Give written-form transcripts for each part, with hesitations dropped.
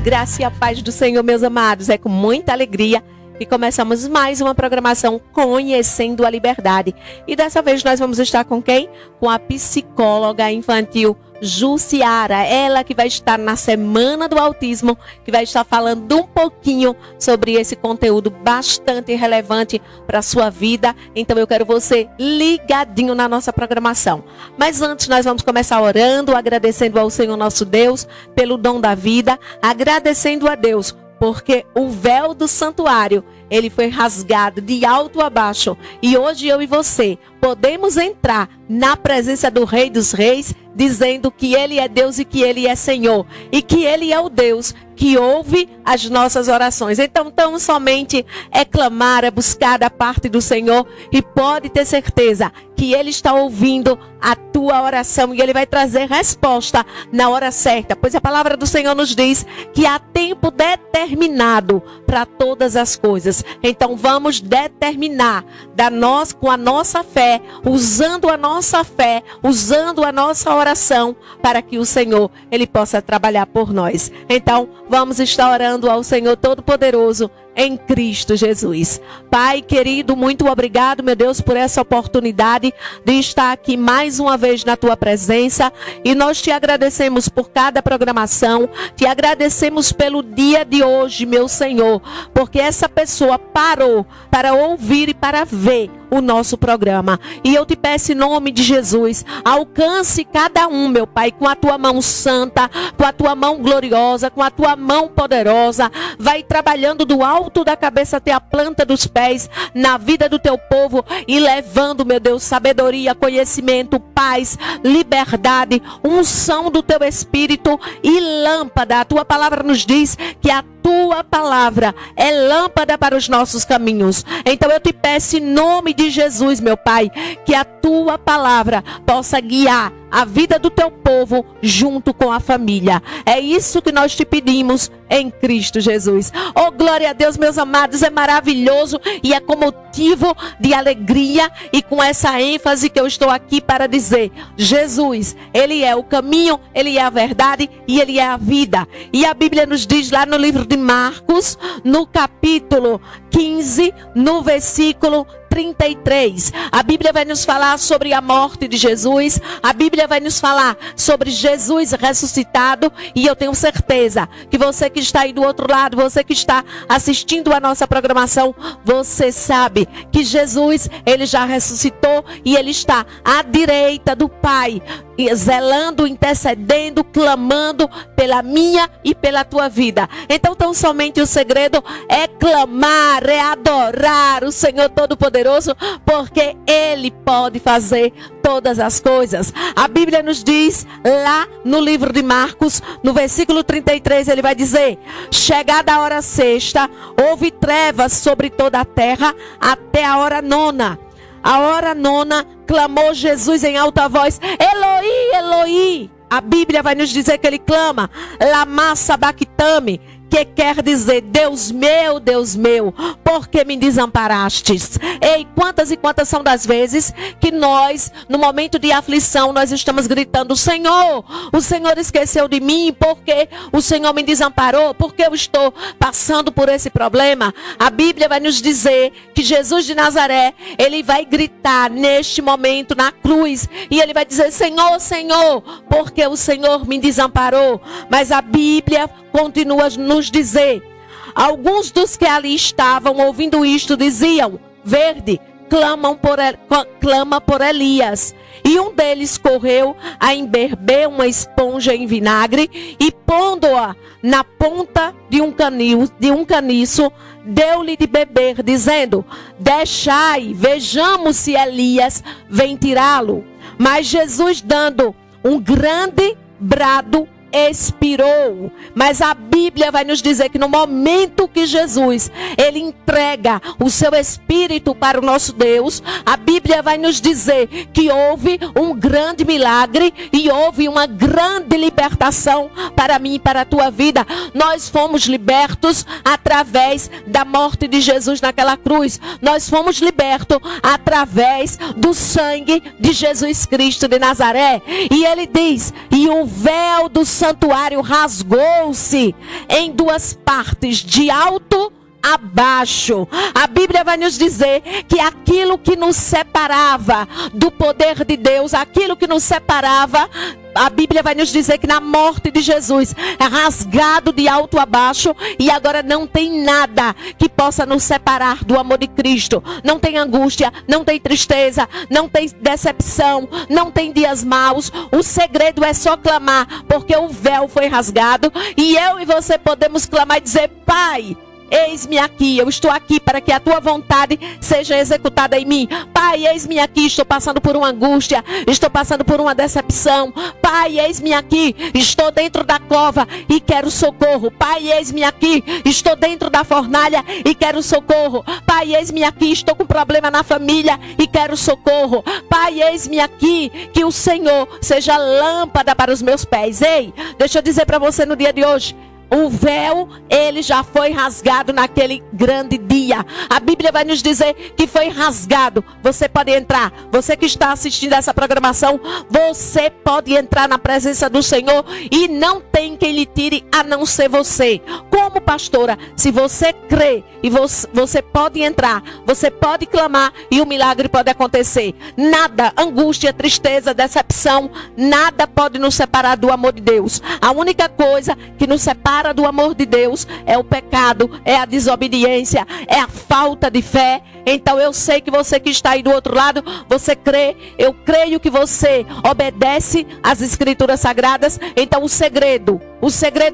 graça e a paz do Senhor, meus amados. É com muita alegria que começamos mais uma programação Conhecendo a Liberdade. E dessa vez nós vamos estar com quem? Com a psicóloga infantil Jussiara, ela que vai estar na Semana do Autismo, que vai estar falando um pouquinho sobre esse conteúdo bastante relevante para a sua vida. Então eu quero você ligadinho na nossa programação. Mas antes nós vamos começar orando, agradecendo ao Senhor nosso Deus pelo dom da vida, agradecendo a Deus porque o véu do santuário, ele foi rasgado de alto a baixo. E hoje eu e você podemos entrar na presença do Rei dos Reis, dizendo que Ele é Deus e que Ele é Senhor. E que Ele é o Deus que ouve as nossas orações. Então, tão somente é clamar, é buscar da parte do Senhor. E pode ter certeza que Ele está ouvindo a tua oração. E Ele vai trazer resposta na hora certa. Pois a palavra do Senhor nos diz que há tempo determinado para todas as coisas. Então, vamos determinar com a nossa fé, usando a nossa fé, usando a nossa oração, para que o Senhor, Ele possa trabalhar por nós. Então, vamos estar orando ao Senhor Todo-Poderoso em Cristo Jesus. Pai querido, muito obrigado, meu Deus, por essa oportunidade de estar aqui mais uma vez na tua presença. E nós te agradecemos por cada programação, te agradecemos pelo dia de hoje, meu Senhor, porque essa pessoa parou para ouvir e para ver o nosso programa. E eu te peço em nome de Jesus, alcance cada um, meu Pai, com a tua mão santa, com a tua mão gloriosa, com a tua mão poderosa. Vai trabalhando do alto da cabeça até a planta dos pés na vida do teu povo e levando, meu Deus, sabedoria, conhecimento, paz, liberdade, unção do teu Espírito e lâmpada. A tua palavra nos diz que a tua palavra é lâmpada para os nossos caminhos. Então eu te peço em nome de Jesus, meu Pai, que a tua palavra possa guiar a vida do teu povo junto com a família. É isso que nós te pedimos em Cristo Jesus. Oh, glória a Deus, meus amados, é maravilhoso e é com motivo de alegria e com essa ênfase que eu estou aqui para dizer: Jesus, Ele é o caminho, Ele é a verdade e Ele é a vida. E a Bíblia nos diz lá no livro de Marcos, no capítulo 15, no versículo 33. A Bíblia vai nos falar sobre a morte de Jesus. A Bíblia vai nos falar sobre Jesus ressuscitado. E eu tenho certeza que você que está aí do outro lado, você que está assistindo a nossa programação, você sabe que Jesus, Ele já ressuscitou e Ele está à direita do Pai, zelando, intercedendo, clamando pela minha e pela tua vida. Então tão somente o segredo é clamar, é adorar o Senhor Todo-Poderoso, porque Ele pode fazer todas as coisas. A Bíblia nos diz lá no livro de Marcos, no versículo 33, ele vai dizer: chegada a hora sexta, houve trevas sobre toda a terra até a hora nona. A hora nona, clamou Jesus em alta voz: Eloi, Eloi. A Bíblia vai nos dizer que ele clama: Lama sabachthani, que quer dizer: Deus meu, por que me desamparastes? Ei, quantas e quantas são das vezes que nós, no momento de aflição, nós estamos gritando: Senhor, o Senhor esqueceu de mim, porque o Senhor me desamparou, porque eu estou passando por esse problema. A Bíblia vai nos dizer que Jesus de Nazaré, Ele vai gritar neste momento na cruz, e Ele vai dizer: Senhor, Senhor, porque o Senhor me desamparou. Mas a Bíblia continua nos dizer: alguns dos que ali estavam ouvindo isto diziam: verde, clama por Elias. E um deles correu a embeber uma esponja em vinagre e, pondo-a na ponta de um caniço, deu-lhe de beber, dizendo: deixai, vejamos se Elias vem tirá-lo. Mas Jesus, dando um grande brado, expirou. Mas a Bíblia vai nos dizer que no momento que Jesus, Ele entrega o seu Espírito para o nosso Deus, a Bíblia vai nos dizer que houve um grande milagre e houve uma grande libertação para mim e para a tua vida. Nós fomos libertos através da morte de Jesus naquela cruz. Nós fomos libertos através do sangue de Jesus Cristo de Nazaré. E Ele diz: e o véu do santuário santuário rasgou-se em duas partes, de alto a baixo. A Bíblia vai nos dizer que aquilo que nos separava do poder de Deus, aquilo que nos separava, a Bíblia vai nos dizer que na morte de Jesus é rasgado de alto a baixo, e agora não tem nada que possa nos separar do amor de Cristo. Não tem angústia, não tem tristeza, não tem decepção, não tem dias maus. O segredo é só clamar, porque o véu foi rasgado e eu e você podemos clamar e dizer: Pai, eis-me aqui, eu estou aqui para que a tua vontade seja executada em mim. Pai, eis-me aqui, estou passando por uma angústia, estou passando por uma decepção. Pai, eis-me aqui, estou dentro da cova e quero socorro. Pai, eis-me aqui, estou dentro da fornalha e quero socorro. Pai, eis-me aqui, estou com problema na família e quero socorro. Pai, eis-me aqui, que o Senhor seja lâmpada para os meus pés. Ei, deixa eu dizer para você no dia de hoje, o véu, ele já foi rasgado naquele grande dia. A Bíblia vai nos dizer que foi rasgado. Você pode entrar. Você que está assistindo essa programação, você pode entrar na presença do Senhor e não tem quem lhe tire a não ser você. Como pastora, se você crê e você pode entrar, você pode clamar e o milagre pode acontecer. Nada, angústia, tristeza, decepção, nada pode nos separar do amor de Deus. A única coisa que nos separa do amor de Deus é o pecado, é a desobediência, é a falta de fé. Então eu sei que você que está aí do outro lado, você crê, eu creio que você obedece às Escrituras Sagradas. Então o segredo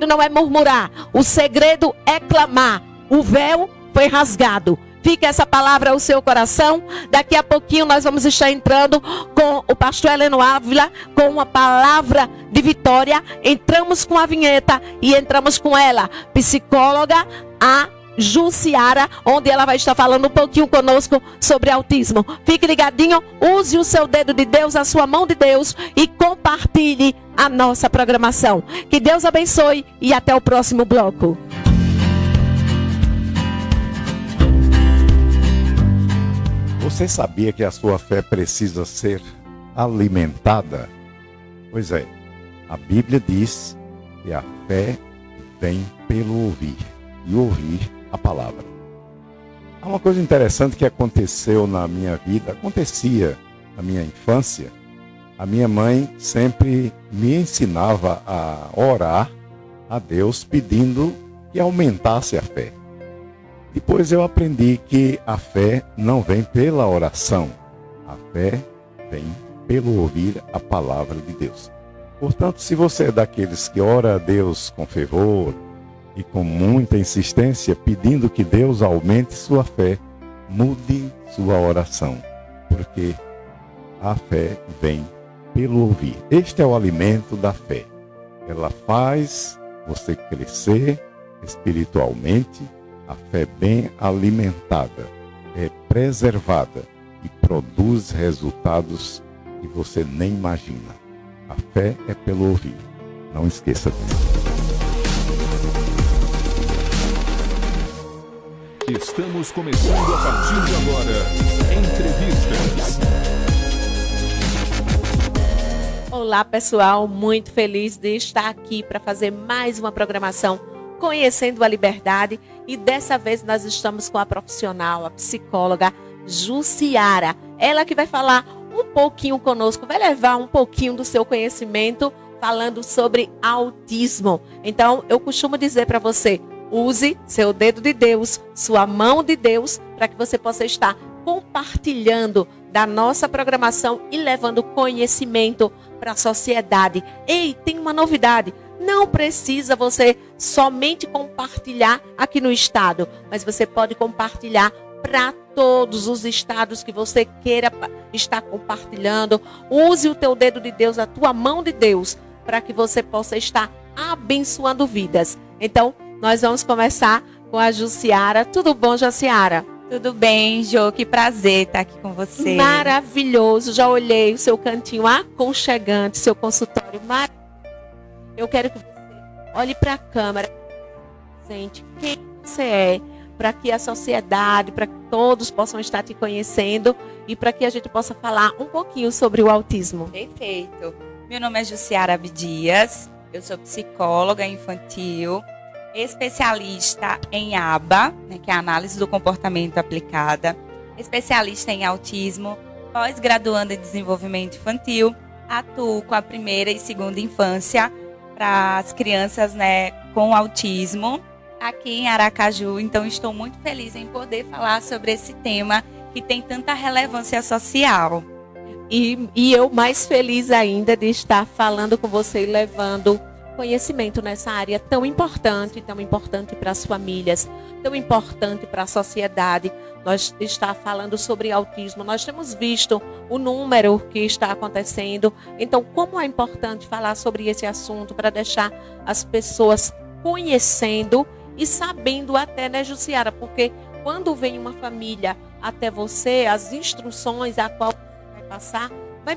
não é murmurar, o segredo é clamar. O véu foi rasgado. Fica essa palavra ao seu coração. Daqui a pouquinho nós vamos estar entrando com o pastor Heleno Ávila, com uma palavra de vitória. Entramos com a vinheta e entramos com ela, psicóloga, a Jussiara, onde ela vai estar falando um pouquinho conosco sobre autismo. Fique ligadinho, use o seu dedo de Deus, a sua mão de Deus, e compartilhe a nossa programação. Que Deus abençoe e até o próximo bloco. Você sabia que a sua fé precisa ser alimentada? Pois é, a Bíblia diz que a fé vem pelo ouvir, e ouvir a palavra. Há uma coisa interessante que aconteceu na minha vida, acontecia na minha infância. A minha mãe sempre me ensinava a orar a Deus pedindo que aumentasse a fé. Depois eu aprendi que a fé não vem pela oração, a fé vem pelo ouvir a palavra de Deus. Portanto, se você é daqueles que ora a Deus com fervor e com muita insistência, pedindo que Deus aumente sua fé, mude sua oração, porque a fé vem pelo ouvir. Este é o alimento da fé. Ela faz você crescer espiritualmente. A fé bem alimentada é preservada e produz resultados que você nem imagina. A fé é pelo ouvir. Não esqueça disso. Estamos começando a partir de agora. Entrevistas. Olá, pessoal. Muito feliz de estar aqui para fazer mais uma programação Conhecendo a Liberdade, e dessa vez nós estamos com a profissional, a psicóloga Jussiara. Ela que vai falar um pouquinho conosco, vai levar um pouquinho do seu conhecimento falando sobre autismo. Então, eu costumo dizer para você, use seu dedo de Deus, sua mão de Deus, para que você possa estar compartilhando da nossa programação e levando conhecimento para a sociedade. Ei, tem uma novidade. Não precisa você somente compartilhar aqui no estado, mas você pode compartilhar para todos os estados que você queira estar compartilhando. Use o teu dedo de Deus, a tua mão de Deus, para que você possa estar abençoando vidas. Então, nós vamos começar com a Jussiara. Tudo bom, Jussiara? Tudo bem, Jô, que prazer estar aqui com você. Maravilhoso, já olhei o seu cantinho aconchegante, seu consultório maravilhoso. Eu quero que você olhe para a câmera, gente, quem você é, para que a sociedade, para que todos possam estar te conhecendo e para que a gente possa falar um pouquinho sobre o autismo. Perfeito. Meu nome é Jussiara Abdias, Eu sou psicóloga infantil, especialista em ABA, né, que é a análise do comportamento aplicada, especialista em autismo, pós-graduanda em desenvolvimento infantil, atuo com a primeira e segunda infância para as crianças, né, com autismo aqui em Aracaju. Então estou muito feliz em poder falar sobre esse tema que tem tanta relevância social. E eu mais feliz ainda de estar falando com você e levando conhecimento nessa área tão importante para as famílias, tão importante para a sociedade. Nós está falando sobre autismo, nós temos visto o número que está acontecendo. Então, como é importante falar sobre esse assunto para deixar as pessoas conhecendo e sabendo até, né, Jussiara? Porque quando vem uma família até você, as instruções a qual você vai passar, vai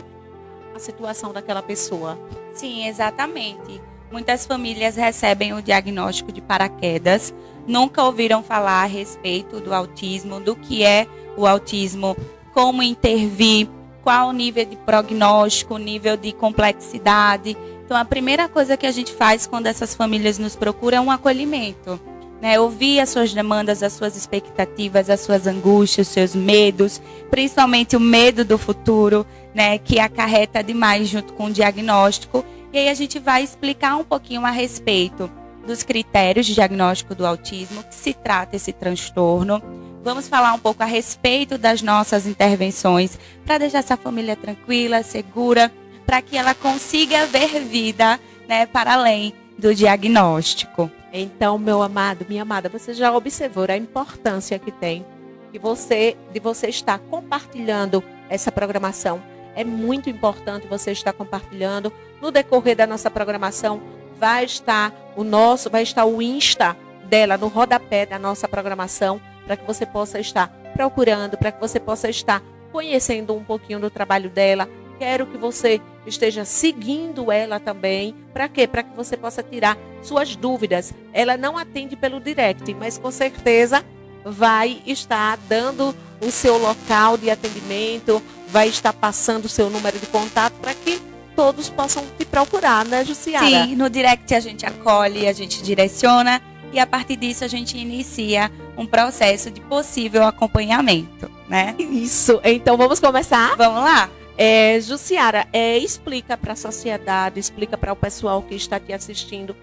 a situação daquela pessoa. Sim, exatamente. Muitas famílias recebem o diagnóstico de paraquedas, nunca ouviram falar a respeito do autismo, do que é o autismo, como intervir, qual o nível de prognóstico, nível de complexidade. Então, a primeira coisa que a gente faz quando essas famílias nos procuram é um acolhimento, né? Ouvir as suas demandas, as suas expectativas, as suas angústias, os seus medos, principalmente o medo do futuro, né, que acarreta demais junto com o diagnóstico. E aí a gente vai explicar um pouquinho a respeito dos critérios de diagnóstico do autismo, que se trata esse transtorno. Vamos falar um pouco a respeito das nossas intervenções para deixar essa família tranquila, segura, para que ela consiga ver vida, né, para além do diagnóstico. Então, meu amado, minha amada, você já observou a importância que tem de você estar compartilhando essa programação. É muito importante você estar compartilhando. No decorrer da nossa programação, vai estar o Insta dela no rodapé da nossa programação, para que você possa estar procurando, para que você possa estar conhecendo um pouquinho do trabalho dela. Quero que você esteja seguindo ela também. Para quê? Para que você possa tirar suas dúvidas. Ela não atende pelo direct, mas com certeza vai estar dando o seu local de atendimento, vai estar passando o seu número de contato para que todos possam te procurar, né, Jussiara? Sim, no direct a gente acolhe, a gente direciona e a partir disso a gente inicia um processo de possível acompanhamento, né? Isso, então vamos começar? Vamos lá? Jussiara, explica para a sociedade, explica para o pessoal que está te assistindo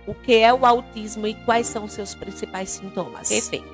o que é o autismo e quais são os seus principais sintomas. Perfeito.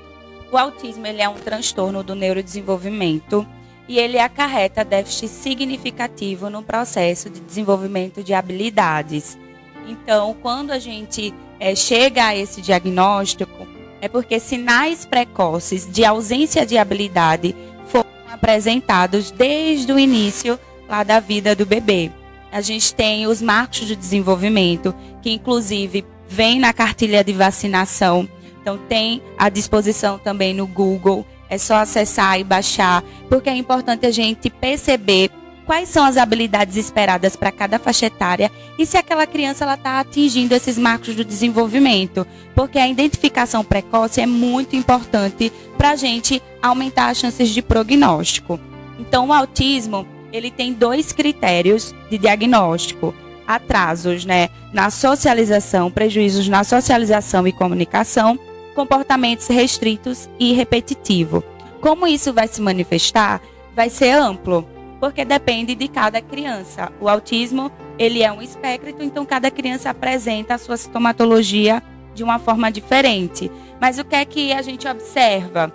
O autismo, ele é um transtorno do neurodesenvolvimento e ele acarreta déficit significativo no processo de desenvolvimento de habilidades. Então, quando a gente chega a esse diagnóstico, é porque sinais precoces de ausência de habilidade foram apresentados desde o início lá da vida do bebê. A gente tem os marcos de desenvolvimento, que inclusive vem na cartilha de vacinação. Então, tem à disposição também no Google. É só acessar e baixar, porque é importante a gente perceber quais são as habilidades esperadas para cada faixa etária e se aquela criança está atingindo esses marcos do desenvolvimento. Porque a identificação precoce é muito importante para a gente aumentar as chances de prognóstico. Então, o autismo, ele tem 2 critérios de diagnóstico. Atrasos, né, na socialização, prejuízos na socialização e comunicação, comportamentos restritos e repetitivo. Como isso vai se manifestar? Vai ser amplo, porque depende de cada criança. O autismo, ele é um espectro, então cada criança apresenta a sua sintomatologia de uma forma diferente. Mas o que é que a gente observa?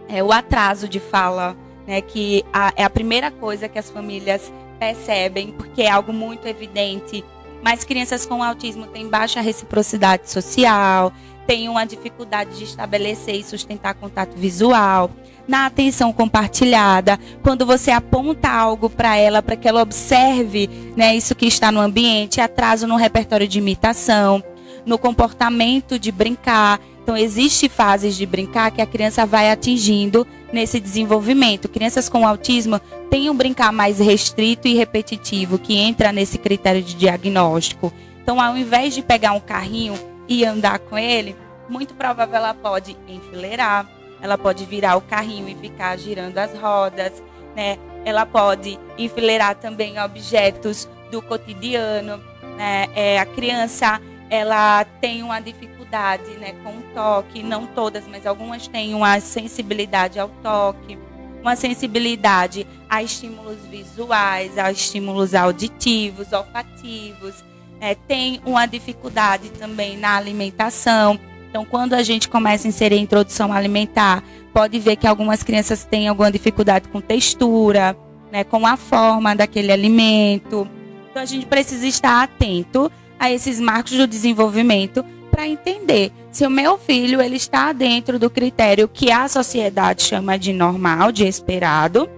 É o atraso de fala, né, que é a primeira coisa que as famílias percebem, porque é algo muito evidente. Mas crianças com autismo têm baixa reciprocidade social, têm uma dificuldade de estabelecer e sustentar contato visual, na atenção compartilhada, quando você aponta algo para ela, para que ela observe, né, isso que está no ambiente, atraso no repertório de imitação, no comportamento de brincar. Então, existem fases de brincar que a criança vai atingindo nesse desenvolvimento. Crianças com autismo têm um brincar mais restrito e repetitivo, que entra nesse critério de diagnóstico. Então, ao invés de pegar um carrinho e andar com ele, muito provável ela pode enfileirar, ela pode virar o carrinho e ficar girando as rodas, né? Ela pode enfileirar também objetos do cotidiano. né? A criança, ela tem uma dificuldade, né, com o toque, não todas, mas algumas têm uma sensibilidade ao toque, uma sensibilidade a estímulos visuais, a estímulos auditivos, olfativos, tem uma dificuldade também na alimentação. Então, quando a gente começa a inserir a introdução alimentar, pode ver que algumas crianças têm alguma dificuldade com textura, né, com a forma daquele alimento. Então, a gente precisa estar atento a esses marcos do desenvolvimento para entender se o meu filho ele está dentro do critério que a sociedade chama de normal, de esperado.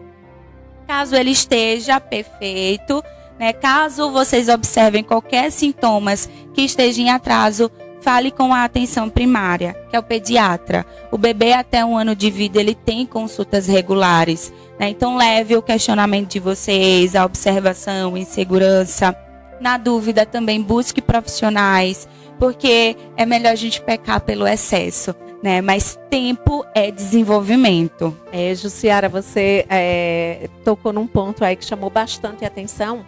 Caso ele esteja perfeito, né, caso vocês observem qualquer sintomas que esteja em atraso, fale com a atenção primária, que é o pediatra. O bebê até 1 ano de vida, ele tem consultas regulares, né? Então leve o questionamento de vocês, a observação, insegurança. Na dúvida também busque profissionais, porque é melhor a gente pecar pelo excesso, né? Mas tempo é desenvolvimento. Jussiara, você tocou num ponto aí que chamou bastante atenção.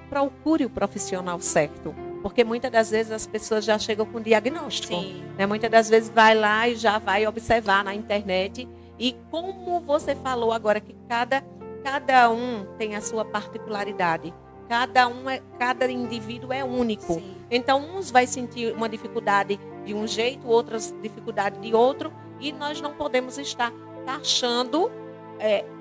Procure o profissional certo. Porque muitas das vezes as pessoas já chegam com diagnóstico. Sim. Né? Muitas das vezes vai lá e já vai observar na internet. E como você falou agora que cada um tem a sua particularidade. Cada indivíduo é único. Sim. Então, uns vai sentir uma dificuldade de um jeito, outras dificuldade de outro. E nós não podemos estar taxando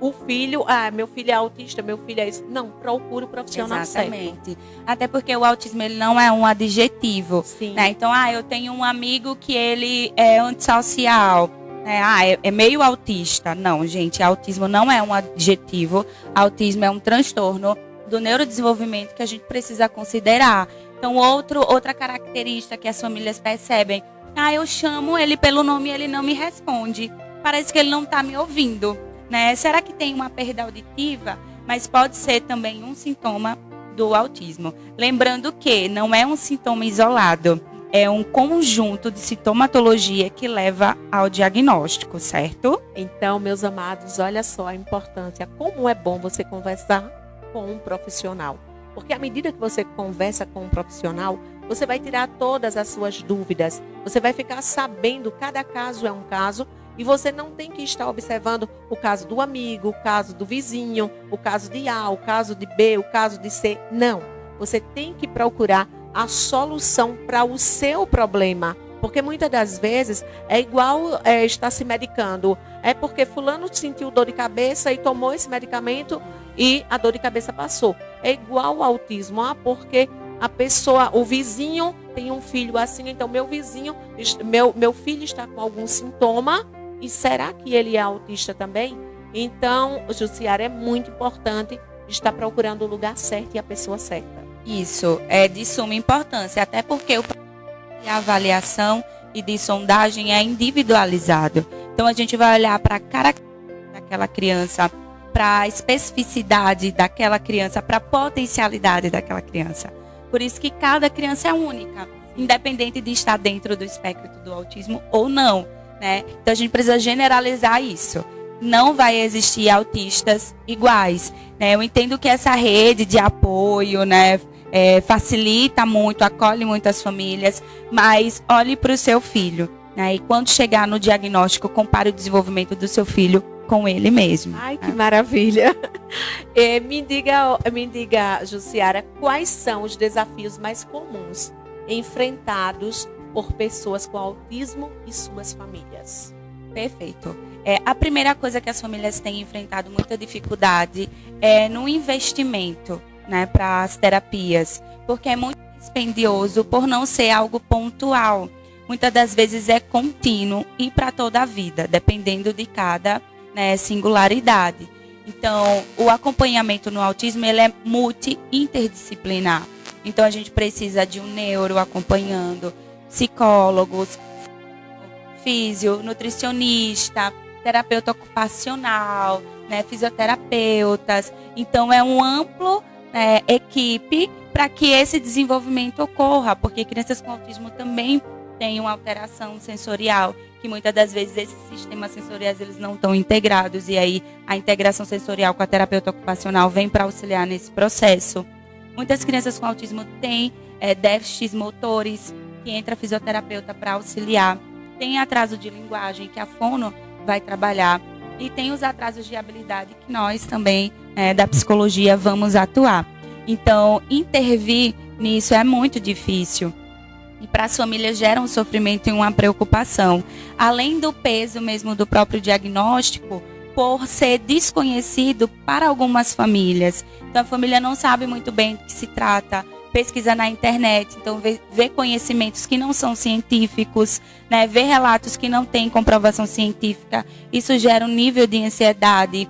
o filho, meu filho é autista, meu filho é isso. Não, procure o profissional Exatamente. certo. Até porque o autismo ele não é um adjetivo. Sim. Né? Então, eu tenho um amigo que ele é antissocial. Né? É meio autista. Não, gente, autismo não é um adjetivo. Autismo é um transtorno do neurodesenvolvimento que a gente precisa considerar. Então, outra característica que as famílias percebem. Eu chamo ele pelo nome e ele não me responde. Parece que ele não está me ouvindo. Né? Será que tem uma perda auditiva? Mas pode ser também um sintoma do autismo. Lembrando que não é um sintoma isolado, é um conjunto de sintomatologia que leva ao diagnóstico, certo? Então, meus amados, olha só a importância, como é bom você conversar com um profissional. Porque à medida que você conversa com um profissional, você vai tirar todas as suas dúvidas, você vai ficar sabendo, cada caso é um caso, e você não tem que estar observando o caso do amigo, o caso do vizinho, o caso de A, o caso de B, o caso de C. Não. Você tem que procurar a solução para o seu problema. Porque muitas das vezes é igual estar se medicando. É porque fulano sentiu dor de cabeça e tomou esse medicamento e a dor de cabeça passou. É igual ao autismo. Porque a pessoa, o vizinho tem um filho assim, então meu filho está com algum sintoma. E será que ele é autista também? Então, Jussiara, é muito importante estar procurando o lugar certo e a pessoa certa. Isso é de suma importância, até porque o processo de avaliação e de sondagem é individualizado. Então, a gente vai olhar para a característica daquela criança, para a especificidade daquela criança, para a potencialidade daquela criança. Por isso que cada criança é única, independente de estar dentro do espectro do autismo ou não. Né? Então a gente precisa generalizar isso. Não vai existir autistas iguais. Né? Eu entendo que essa rede de apoio, né, facilita muito, acolhe muitas famílias, mas olhe para o seu filho. Né? E quando chegar no diagnóstico, compare o desenvolvimento do seu filho com ele mesmo. Ai, que maravilha! Me diga, Jussiara, quais são os desafios mais comuns enfrentados por pessoas com autismo e suas famílias? Perfeito. A primeira coisa que as famílias têm enfrentado muita dificuldade é no investimento, né, para as terapias, porque é muito dispendioso por não ser algo pontual. Muitas das vezes é contínuo e para toda a vida, dependendo de cada, né, singularidade. Então, o acompanhamento no autismo ele é multi-interdisciplinar. Então, a gente precisa de um neuro acompanhando, psicólogos, físio, nutricionista, terapeuta ocupacional, né, fisioterapeutas. Então, é um amplo equipe para que esse desenvolvimento ocorra, porque crianças com autismo também têm uma alteração sensorial, que muitas das vezes esses sistemas sensoriais eles não estão integrados, e aí a integração sensorial com a terapeuta ocupacional vem para auxiliar nesse processo. Muitas crianças com autismo têm déficits motores, que entra fisioterapeuta para auxiliar. Tem atraso de linguagem, que a fono vai trabalhar. E tem os atrasos de habilidade, que nós também, da psicologia, vamos atuar. Então, intervir nisso é muito difícil. E para as famílias gera um sofrimento e uma preocupação. Além do peso mesmo do próprio diagnóstico, por ser desconhecido para algumas famílias. Então, a família não sabe muito bem do que se trata, pesquisa na internet, então vê conhecimentos que não são científicos, né, vê relatos que não têm comprovação científica. Isso gera um nível de ansiedade.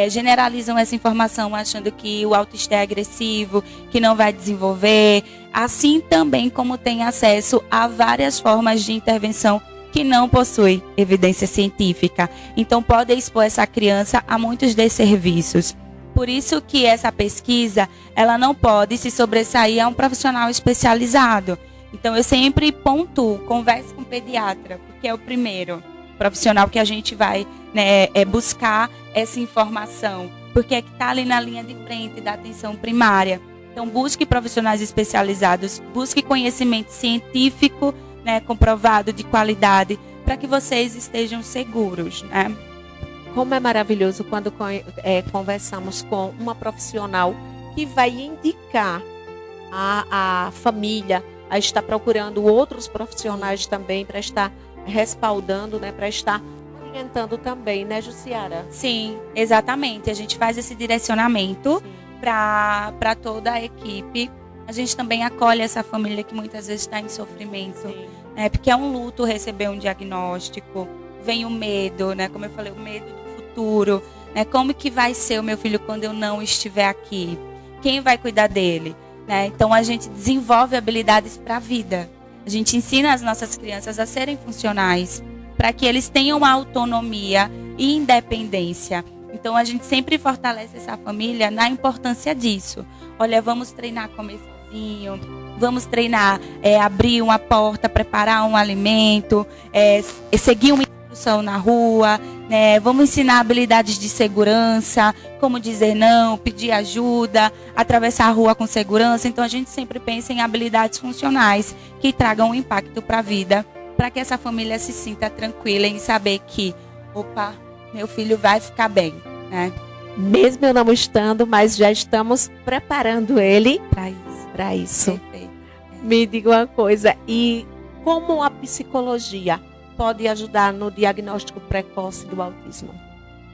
Generalizam essa informação achando que o autista é agressivo, que não vai desenvolver, assim também como tem acesso a várias formas de intervenção que não possui evidência científica. Então pode expor essa criança a muitos desserviços. Por isso que essa pesquisa, ela não pode se sobressair a um profissional especializado. Então eu sempre pontuo, converse com o pediatra, porque é o primeiro profissional que a gente vai, né, buscar essa informação, porque é que está ali na linha de frente da atenção primária. Então busque profissionais especializados, busque conhecimento científico, né, comprovado de qualidade, para que vocês estejam seguros, né? Como é maravilhoso quando conversamos com uma profissional que vai indicar a família a estar procurando outros profissionais também para estar respaldando, né, para estar orientando também, né, Jussiara? Sim, exatamente. A gente faz esse direcionamento para toda a equipe. A gente também acolhe essa família que muitas vezes está em sofrimento, né, porque é um luto receber um diagnóstico, vem o medo, né, como eu falei, o medo do futuro, né, como que vai ser o meu filho quando eu não estiver aqui? Quem vai cuidar dele? Né? Então a gente desenvolve habilidades para a vida. A gente ensina as nossas crianças a serem funcionais, para que eles tenham autonomia e independência. Então a gente sempre fortalece essa família na importância disso. Olha, vamos treinar comer sozinho, vamos treinar abrir uma porta, preparar um alimento, seguir uma instrução na rua, né? Vamos ensinar habilidades de segurança, como dizer não, pedir ajuda, atravessar a rua com segurança. Então a gente sempre pensa em habilidades funcionais que tragam um impacto para a vida, para que essa família se sinta tranquila em saber que, opa, meu filho vai ficar bem, né? Mesmo eu não estando, mas já estamos preparando ele para isso. Perfeito. Me diga uma coisa, e como a psicologia pode ajudar no diagnóstico precoce do autismo?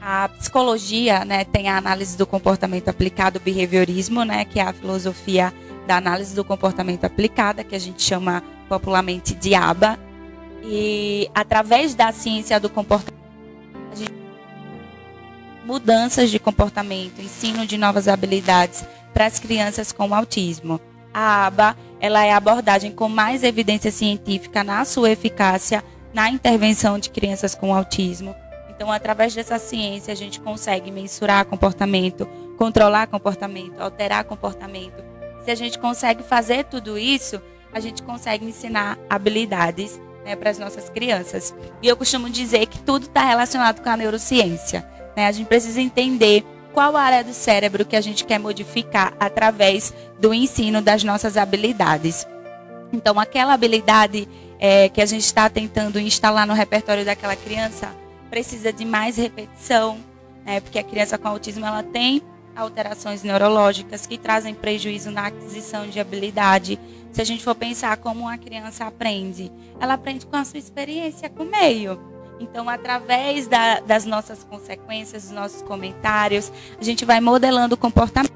A psicologia, né, tem a análise do comportamento aplicado, o behaviorismo, né, que é a filosofia da análise do comportamento aplicada, que a gente chama popularmente de ABA. E através da ciência do comportamento, a gente mudanças de comportamento, ensino de novas habilidades para as crianças com autismo. A ABA, ela é a abordagem com mais evidência científica na sua eficácia na intervenção de crianças com autismo. Então, através dessa ciência, a gente consegue mensurar comportamento, controlar comportamento, alterar comportamento. Se a gente consegue fazer tudo isso, a gente consegue ensinar habilidades, né, para as nossas crianças. E eu costumo dizer que tudo está relacionado com a neurociência, né? A gente precisa entender qual área do cérebro que a gente quer modificar através do ensino das nossas habilidades. Então, aquela habilidade que a gente está tentando instalar no repertório daquela criança precisa de mais repetição, né? Porque a criança com autismo, ela tem alterações neurológicas que trazem prejuízo na aquisição de habilidade. Se a gente for pensar como uma criança aprende, ela aprende com a sua experiência com o meio. Então, através das nossas consequências, dos nossos comentários, a gente vai modelando o comportamento.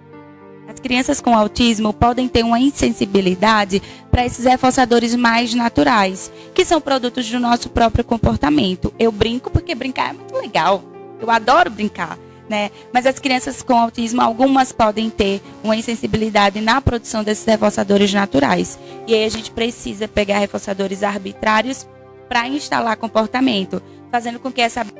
As crianças com autismo podem ter uma insensibilidade para esses reforçadores mais naturais, que são produtos do nosso próprio comportamento. Eu brinco porque brincar é muito legal. Eu adoro brincar, né? Mas as crianças com autismo, algumas podem ter uma insensibilidade na produção desses reforçadores naturais. E aí a gente precisa pegar reforçadores arbitrários para instalar comportamento, fazendo com que essa de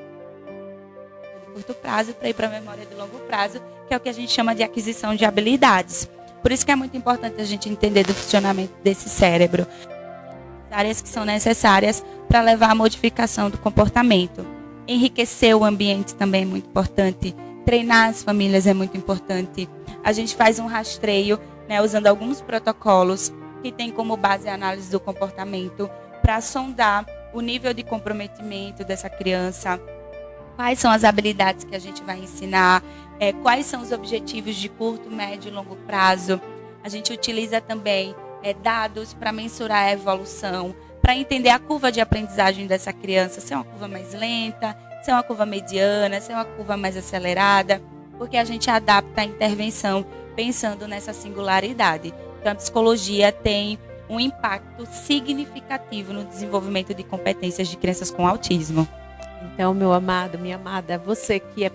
curto prazo para ir para a memória de longo prazo, que é o que a gente chama de aquisição de habilidades. Por isso que é muito importante a gente entender do funcionamento desse cérebro, as áreas que são necessárias para levar à modificação do comportamento. Enriquecer o ambiente também é muito importante. Treinar as famílias é muito importante. A gente faz um rastreio né, usando alguns protocolos que tem como base a análise do comportamento para sondar o nível de comprometimento dessa criança, quais são as habilidades que a gente vai ensinar, quais são os objetivos de curto, médio e longo prazo. A gente utiliza também dados para mensurar a evolução, para entender a curva de aprendizagem dessa criança, se é uma curva mais lenta, se é uma curva mediana, se é uma curva mais acelerada, porque a gente adapta a intervenção pensando nessa singularidade. Então, a psicologia tem um impacto significativo no desenvolvimento de competências de crianças com autismo. Então, meu amado, minha amada, você que é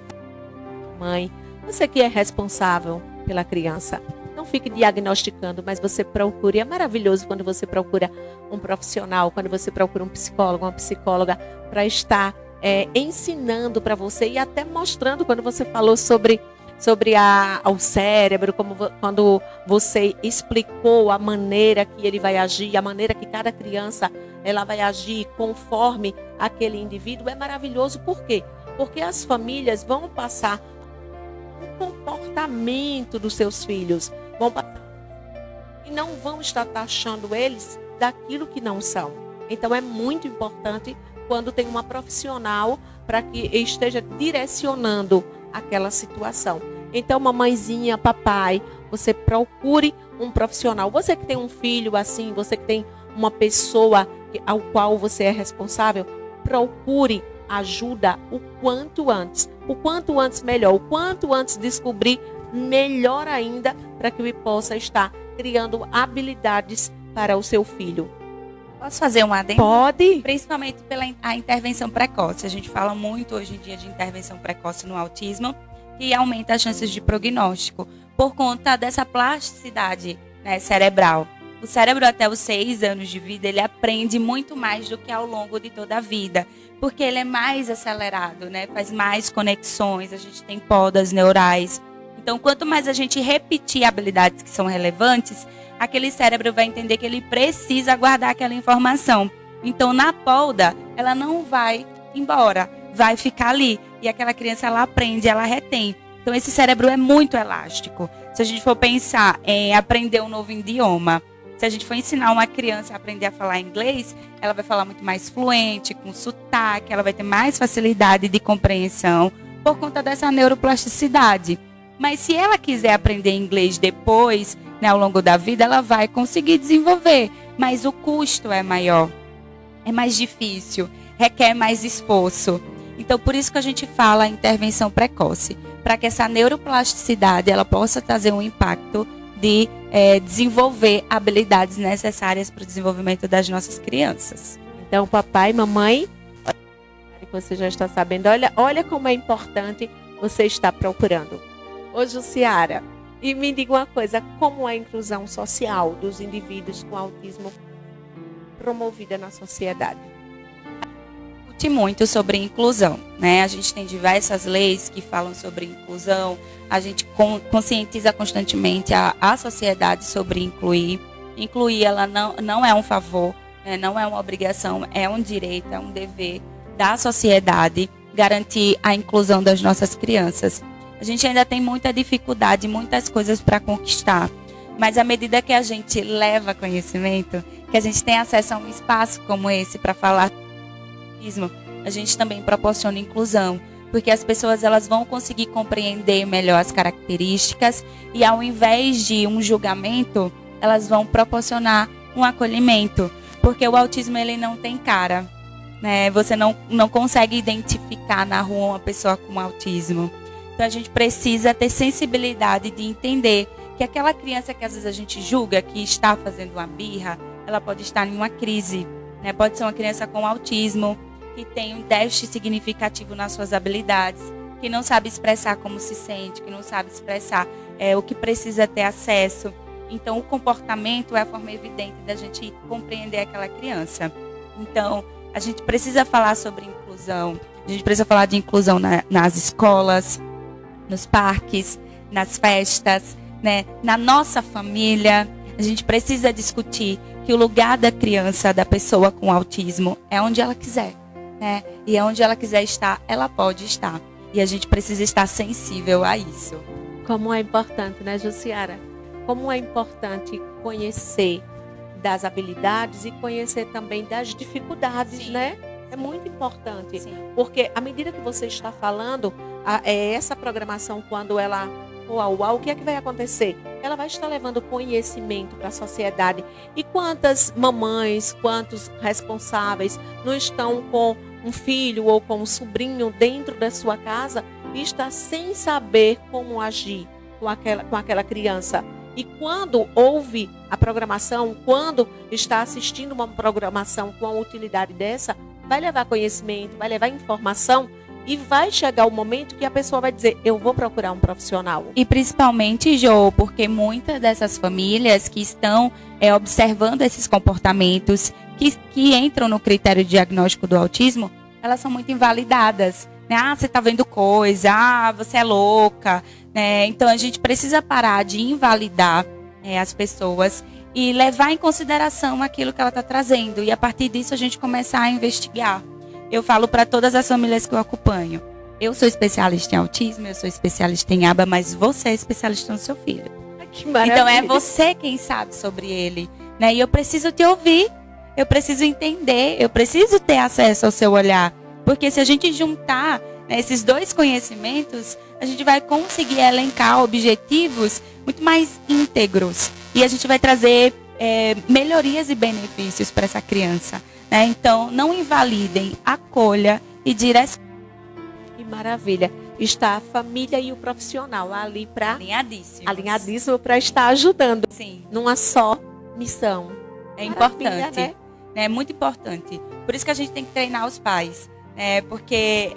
mãe, você que é responsável pela criança, não fique diagnosticando, mas você procure. É maravilhoso quando você procura um profissional, quando você procura um psicólogo, uma psicóloga, para estar ensinando para você e até mostrando, quando você falou sobre o cérebro, quando você explicou a maneira que ele vai agir, a maneira que cada criança ela vai agir conforme aquele indivíduo, é maravilhoso. Por quê? Porque as famílias vão passar o comportamento dos seus filhos, vão passar e não vão estar taxando eles daquilo que não são. Então é muito importante quando tem uma profissional para que esteja direcionando aquela situação. Então, mamãezinha, papai, você procure um profissional. Você que tem um filho assim, você que tem uma pessoa ao qual você é responsável, procure ajuda o quanto antes. O quanto antes melhor. O quanto antes descobrir, melhor ainda, para que ele possa estar criando habilidades para o seu filho. Posso fazer um adendo? Pode. Principalmente pela a intervenção precoce. A gente fala muito hoje em dia de intervenção precoce no autismo, que aumenta as chances de prognóstico por conta dessa plasticidade, né, cerebral. O cérebro até os 6 anos de vida, ele aprende muito mais do que ao longo de toda a vida, porque ele é mais acelerado, né, faz mais conexões, a gente tem podas neurais. Então, quanto mais a gente repetir habilidades que são relevantes, aquele cérebro vai entender que ele precisa guardar aquela informação. Então, na poda, ela não vai embora, vai ficar ali. E aquela criança, ela aprende, ela retém. Então, esse cérebro é muito elástico. Se a gente for pensar em aprender um novo idioma, se a gente for ensinar uma criança a aprender a falar inglês, ela vai falar muito mais fluente, com sotaque, ela vai ter mais facilidade de compreensão por conta dessa neuroplasticidade. Mas se ela quiser aprender inglês depois, né, ao longo da vida, ela vai conseguir desenvolver. Mas o custo é maior, é mais difícil, requer mais esforço. Então, por isso que a gente fala intervenção precoce, para que essa neuroplasticidade ela possa trazer um impacto de desenvolver habilidades necessárias para o desenvolvimento das nossas crianças. Então, papai, mamãe, você já está sabendo, olha como é importante você estar procurando. Ô, Jussiara, e me diga uma coisa, como é a inclusão social dos indivíduos com autismo promovida na sociedade? Discute muito sobre inclusão, né? A gente tem diversas leis que falam sobre inclusão, a gente conscientiza constantemente a sociedade sobre incluir. Incluir, ela não é um favor, né? Não é uma obrigação, é um direito, é um dever da sociedade garantir a inclusão das nossas crianças. A gente ainda tem muita dificuldade, muitas coisas para conquistar. Mas à medida que a gente leva conhecimento, que a gente tem acesso a um espaço como esse para falar sobre autismo, a gente também proporciona inclusão. Porque as pessoas elas vão conseguir compreender melhor as características e ao invés de um julgamento, elas vão proporcionar um acolhimento. Porque o autismo ele não tem cara, né? Você não consegue identificar na rua uma pessoa com autismo. Então, a gente precisa ter sensibilidade de entender que aquela criança que às vezes a gente julga que está fazendo uma birra, ela pode estar em uma crise, né? Pode ser uma criança com autismo, que tem um déficit significativo nas suas habilidades, que não sabe expressar como se sente, que não sabe expressar o que precisa ter acesso. Então, o comportamento é a forma evidente da gente compreender aquela criança. Então, a gente precisa falar sobre inclusão, a gente precisa falar de inclusão nas escolas, nos parques, nas festas, né? Na nossa família. A gente precisa discutir que o lugar da criança, da pessoa com autismo, é onde ela quiser, né? E é onde ela quiser estar, ela pode estar. E a gente precisa estar sensível a isso. Como é importante, né, Jussiara? como é importante conhecer das habilidades e conhecer também das dificuldades, Sim. né? É muito importante. Sim. Porque à medida que você está falando, essa programação, quando ela for ao ar, o que é que vai acontecer? Ela vai estar levando conhecimento para a sociedade. E quantas mamães, quantos responsáveis não estão com um filho ou com um sobrinho dentro da sua casa e está sem saber como agir com aquela criança? E quando ouve a programação, quando está assistindo uma programação com a utilidade dessa, vai levar conhecimento, vai levar informação e vai chegar o momento que a pessoa vai dizer, eu vou procurar um profissional. E principalmente, Jô, porque muitas dessas famílias que estão observando esses comportamentos que entram no critério diagnóstico do autismo, elas são muito invalidadas. Né? Ah, você está vendo coisa, ah, você é louca. Né? Então, a gente precisa parar de invalidar as pessoas e levar em consideração aquilo que ela está trazendo. E a partir disso, a gente começar a investigar. Eu falo para todas as famílias que eu acompanho. Eu sou especialista em autismo, eu sou especialista em aba, mas você é especialista no seu filho. Que maravilha. Então, é você quem sabe sobre ele. Né? E eu preciso te ouvir, eu preciso entender, eu preciso ter acesso ao seu olhar. Porque se a gente juntar esses dois conhecimentos, a gente vai conseguir elencar objetivos muito mais íntegros. E a gente vai trazer melhorias e benefícios para essa criança. Né? Então, não invalidem, acolha e direcione. Que maravilha. Está a família e o profissional ali para alinhadíssimo para estar ajudando. Sim. Numa só missão. É Maravilha, importante. né? É muito importante. Por isso que a gente tem que treinar os pais. Porque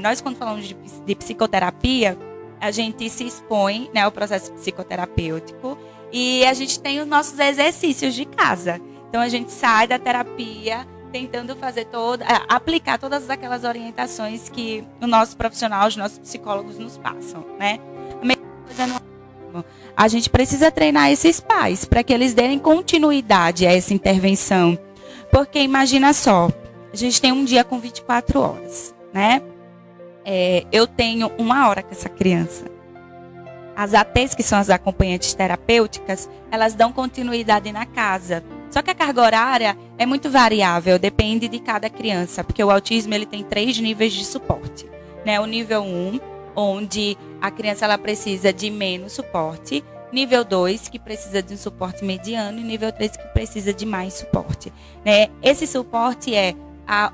nós, quando falamos de psicoterapia, a gente se expõe ao processo psicoterapêutico e a gente tem os nossos exercícios de casa. Então, a gente sai da terapia tentando aplicar todas aquelas orientações que o nosso profissional, os nossos psicólogos nos passam. Né? A mesma coisa no autismo. A gente precisa treinar esses pais para que eles deem continuidade a essa intervenção. Porque imagina só, a gente tem um dia com 24 horas, né? Eu tenho 1 hora com essa criança. As ATs, que são as acompanhantes terapêuticas, elas dão continuidade na casa. Só que a carga horária é muito variável, depende de cada criança, porque o autismo ele tem 3 níveis de suporte. Né? O nível 1, onde a criança ela precisa de menos suporte. Nível 2, que precisa de um suporte mediano. E nível 3, que precisa de mais suporte. Né? Esse suporte é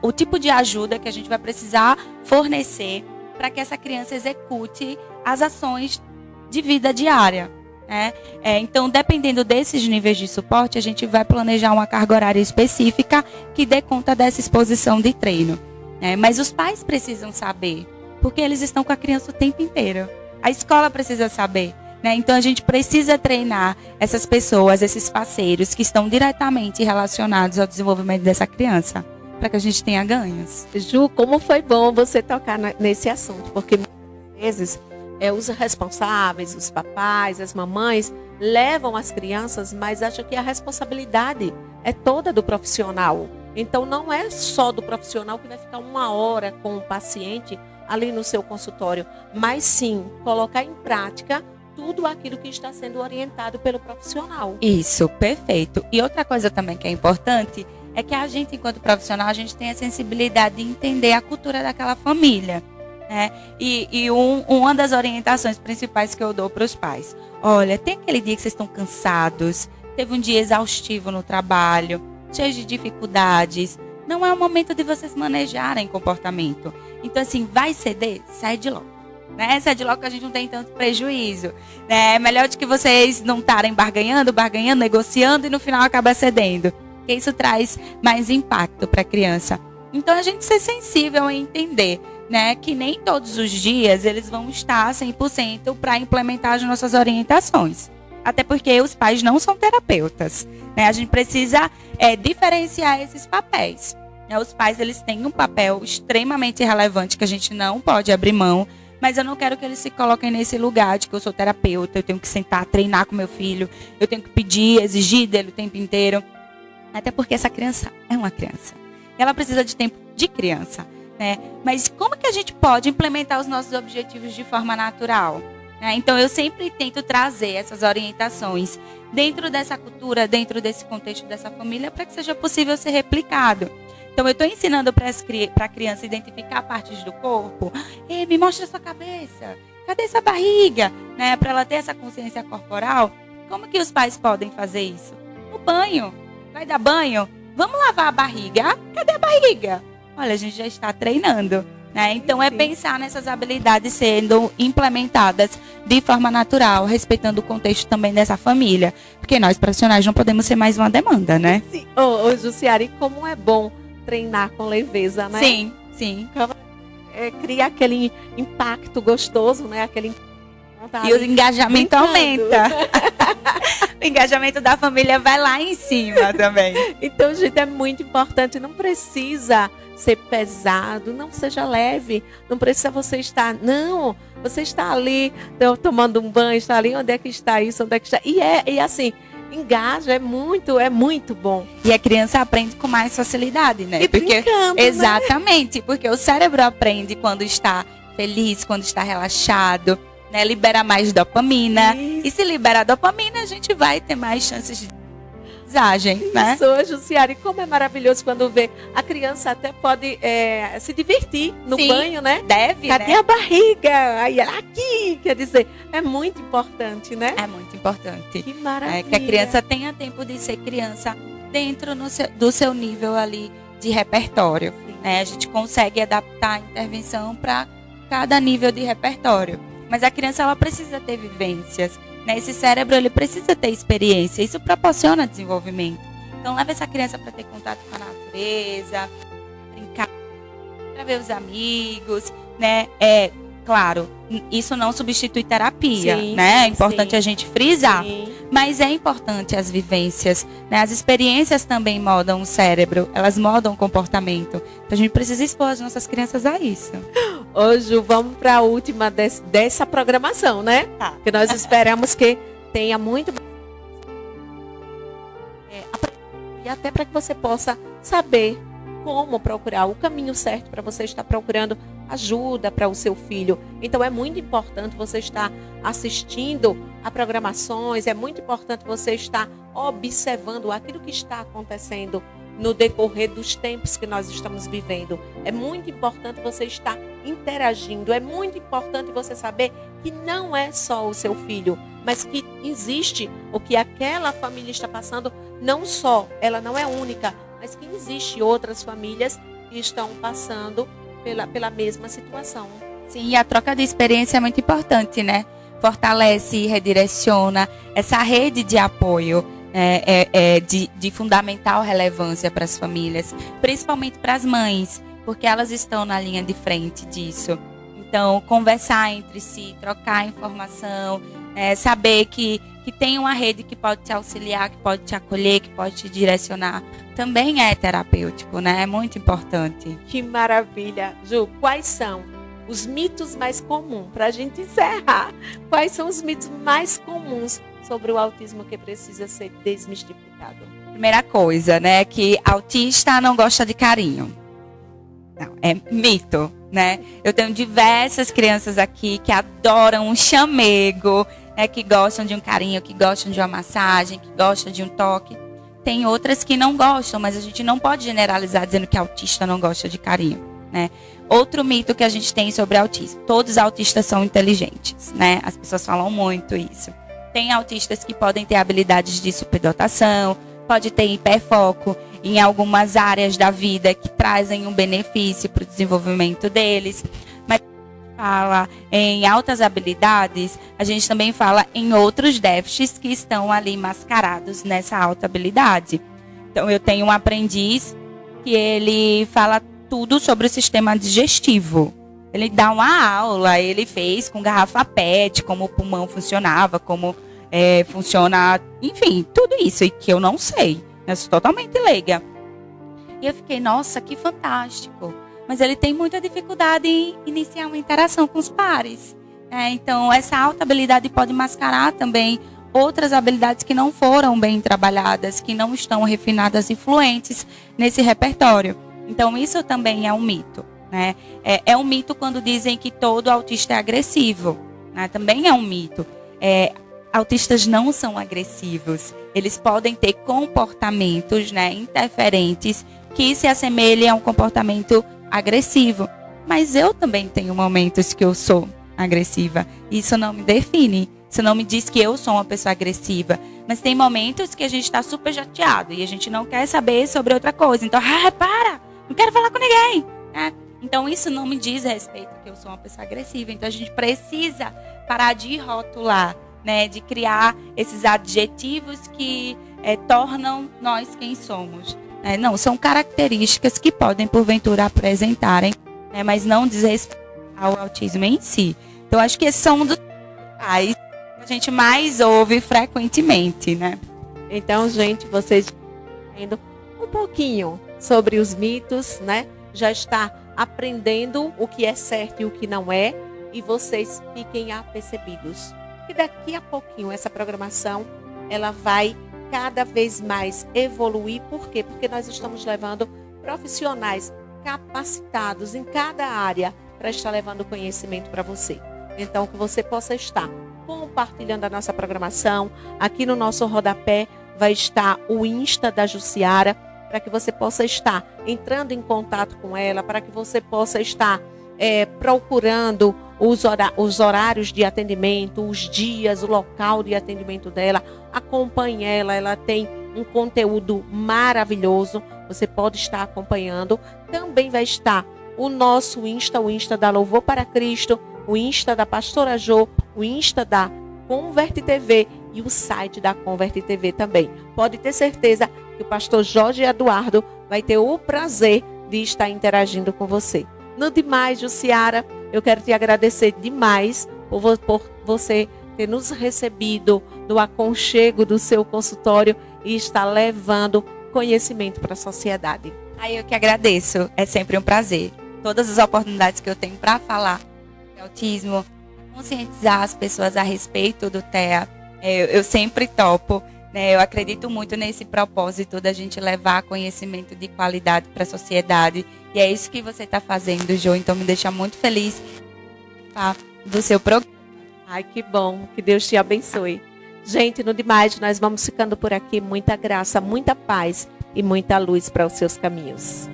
o tipo de ajuda que a gente vai precisar fornecer para que essa criança execute as ações de vida diária. Né? Então, dependendo desses níveis de suporte, a gente vai planejar uma carga horária específica que dê conta dessa exposição de treino. Né? Mas os pais precisam saber, porque eles estão com a criança o tempo inteiro. A escola precisa saber. Né? Então, a gente precisa treinar essas pessoas, esses parceiros que estão diretamente relacionados ao desenvolvimento dessa criança, para que a gente tenha ganhos. Ju, como foi bom você tocar nesse assunto, porque muitas vezes os responsáveis, os papais, as mamães, levam as crianças, mas acham que a responsabilidade é toda do profissional. Então, não é só do profissional que vai ficar 1 hora com o paciente ali no seu consultório, mas sim colocar em prática tudo aquilo que está sendo orientado pelo profissional. Isso, perfeito. E outra coisa também que é importante é que a gente, enquanto profissional, a gente tem a sensibilidade de entender a cultura daquela família. Né? E uma das orientações principais que eu dou para os pais. Olha, tem aquele dia que vocês estão cansados, teve um dia exaustivo no trabalho, cheio de dificuldades. Não é o momento de vocês manejarem comportamento. Então, assim, vai ceder? Sai de logo. Né? Sai de logo que a gente não tem tanto prejuízo. Né? É melhor do que vocês não estarem barganhando, negociando e no final acaba cedendo. Porque isso traz mais impacto para a criança. Então, a gente ser sensível em entender, né, que nem todos os dias eles vão estar 100% para implementar as nossas orientações. Até porque os pais não são terapeutas. Né? A gente precisa diferenciar esses papéis. Né? Os pais eles têm um papel extremamente relevante que a gente não pode abrir mão. Mas eu não quero que eles se coloquem nesse lugar de que eu sou terapeuta, eu tenho que sentar, treinar com meu filho, eu tenho que pedir, exigir dele o tempo inteiro. Até porque essa criança é uma criança. Ela precisa de tempo de criança. Né? Mas como que a gente pode implementar os nossos objetivos de forma natural? né? Então, eu sempre tento trazer essas orientações dentro dessa cultura, dentro desse contexto dessa família, para que seja possível ser replicado. Então, eu estou ensinando para a criança identificar partes do corpo. Ei, me mostra sua cabeça. Cadê sua barriga? Né? Para ela ter essa consciência corporal. Como que os pais podem fazer isso? No banho. Vai dar banho? Vamos lavar a barriga. Ah, cadê a barriga? Olha, a gente já está treinando. Né? Então, é pensar nessas habilidades sendo implementadas de forma natural, respeitando o contexto também dessa família. Porque nós, profissionais, não podemos ser mais uma demanda, né? Sim. Ô, Jussiari, como é bom treinar com leveza, né? Sim, sim. Cria aquele impacto gostoso, né? E o engajamento aumenta. O engajamento da família vai lá em cima também. Então, gente, é muito importante. Não precisa ser pesado, não seja leve. Não precisa você estar... Não, você está ali tomando um banho, está ali. Onde é que está isso? Onde é que está... E assim... Engaja, é muito bom. E a criança aprende com mais facilidade, né? E brincando, exatamente, né? Porque o cérebro aprende quando está feliz, quando está relaxado, né? Libera mais dopamina. Isso. E se libera dopamina, a gente vai ter mais chances de aprendizagem, né? Isso, Jussiari, como é maravilhoso quando vê a criança até pode se divertir no banho, né? Deve, Cadê a barriga? Aí ela aqui, quer dizer, é muito importante, né? É muito importante. Que maravilha. Que a criança tenha tempo de ser criança dentro do seu nível ali de repertório. Né? A gente consegue adaptar a intervenção para cada nível de repertório. Mas a criança, ela precisa ter vivências. Né? Esse cérebro, ele precisa ter experiência. Isso proporciona desenvolvimento. Então, leva essa criança para ter contato com a natureza, brincar, para ver os amigos, né? Claro, isso não substitui terapia, sim, né? É importante sim, a gente frisar. Sim. Mas é importante as vivências, né? As experiências também moldam o cérebro, elas moldam o comportamento. Então, a gente precisa expor as nossas crianças a isso. Ô, Ju, vamos para a última dessa programação, né? Tá. Que nós esperamos que tenha muito... E até para que você possa saber como procurar o caminho certo para você estar procurando ajuda para o seu filho. Então, é muito importante você estar assistindo a programações, é muito importante você estar observando aquilo que está acontecendo no decorrer dos tempos que nós estamos vivendo. É muito importante você estar interagindo, é muito importante você saber que não é só o seu filho, mas que existe o que aquela família está passando, não só, ela não é única, mas que existe outras famílias que estão passando pela mesma situação. Sim, e a troca de experiência é muito importante, né? Fortalece e redireciona essa rede de apoio, de fundamental relevância para as famílias, principalmente para as mães, porque elas estão na linha de frente disso. Então, conversar entre si, trocar informação, saber que tem uma rede que pode te auxiliar, que pode te acolher, que pode te direcionar, também é terapêutico, né? É muito importante. Que maravilha. Ju, quais são os mitos mais comuns, para a gente encerrar? Quais são os mitos mais comuns sobre o autismo que precisa ser desmistificado? Primeira coisa, né? Que autista não gosta de carinho. Não, é mito, né? Eu tenho diversas crianças aqui que adoram um chamego, que gostam de um carinho, que gostam de uma massagem, que gostam de um toque. Tem outras que não gostam, mas a gente não pode generalizar dizendo que autista não gosta de carinho, né? Outro mito que a gente tem sobre autismo: todos os autistas são inteligentes, né? As pessoas falam muito isso. Tem autistas que podem ter habilidades de superdotação, pode ter hiperfoco em algumas áreas da vida que trazem um benefício para o desenvolvimento deles. Mas fala em altas habilidades, a gente também fala em outros déficits que estão ali mascarados nessa alta habilidade. Então, eu tenho um aprendiz que ele fala tudo sobre o sistema digestivo. Ele dá uma aula, ele fez com garrafa PET, como o pulmão funcionava, como funciona, enfim, tudo isso, e que eu não sei. Eu sou totalmente leiga. E eu fiquei, nossa, que fantástico. Mas ele tem muita dificuldade em iniciar uma interação com os pares. Então, essa alta habilidade pode mascarar também outras habilidades que não foram bem trabalhadas, que não estão refinadas e fluentes nesse repertório. Então, isso também é um mito, né? É um mito quando dizem que todo autista é agressivo, né? Também é um mito. Autistas não são agressivos. Eles podem ter comportamentos, né, interferentes que se assemelham a um comportamento agressivo. Mas eu também tenho momentos que eu sou agressiva. Isso não me define. Isso não me diz que eu sou uma pessoa agressiva. Mas tem momentos que a gente está super chateado e a gente não quer saber sobre outra coisa. Então, para! Não quero falar com ninguém. Né? Então, isso não me diz a respeito que eu sou uma pessoa agressiva. Então, a gente precisa parar de rotular, né? De criar esses adjetivos que tornam nós quem somos. Não, são características que podem, porventura, apresentarem, né? Mas não diz respeito ao autismo em si. Então, acho que esses são um dos pais que a gente mais ouve frequentemente, né? Então, gente, vocês vendo um pouquinho sobre os mitos, né? Já está aprendendo o que é certo e o que não é, e vocês fiquem apercebidos. E daqui a pouquinho essa programação ela vai cada vez mais evoluir. Por quê? Porque nós estamos levando profissionais capacitados em cada área para estar levando conhecimento para você. Então, que você possa estar compartilhando a nossa programação. Aqui no nosso rodapé vai estar o Insta da Jussiara, para que você possa estar entrando em contato com ela, para que você possa estar procurando os horários de atendimento, os dias, o local de atendimento dela. Acompanhe ela, ela tem um conteúdo maravilhoso, você pode estar acompanhando. Também vai estar o nosso Insta, o Insta da Louvor para Cristo, o Insta da Pastora Jô, o Insta da Converte TV e o site da Converte TV também. Pode ter certeza que o pastor Jorge Eduardo vai ter o prazer de estar interagindo com você. No demais, Jussiara, eu quero te agradecer demais por você ter nos recebido no aconchego do seu consultório e estar levando conhecimento para a sociedade. Eu que agradeço, é sempre um prazer. Todas as oportunidades que eu tenho para falar de autismo, conscientizar as pessoas a respeito do TEA, eu sempre topo. Eu acredito muito nesse propósito da gente levar conhecimento de qualidade para a sociedade. E é isso que você está fazendo, Jô. Então, me deixa muito feliz do seu programa. Ai, que bom. Que Deus te abençoe. Gente, no demais, nós vamos ficando por aqui. Muita graça, muita paz e muita luz para os seus caminhos.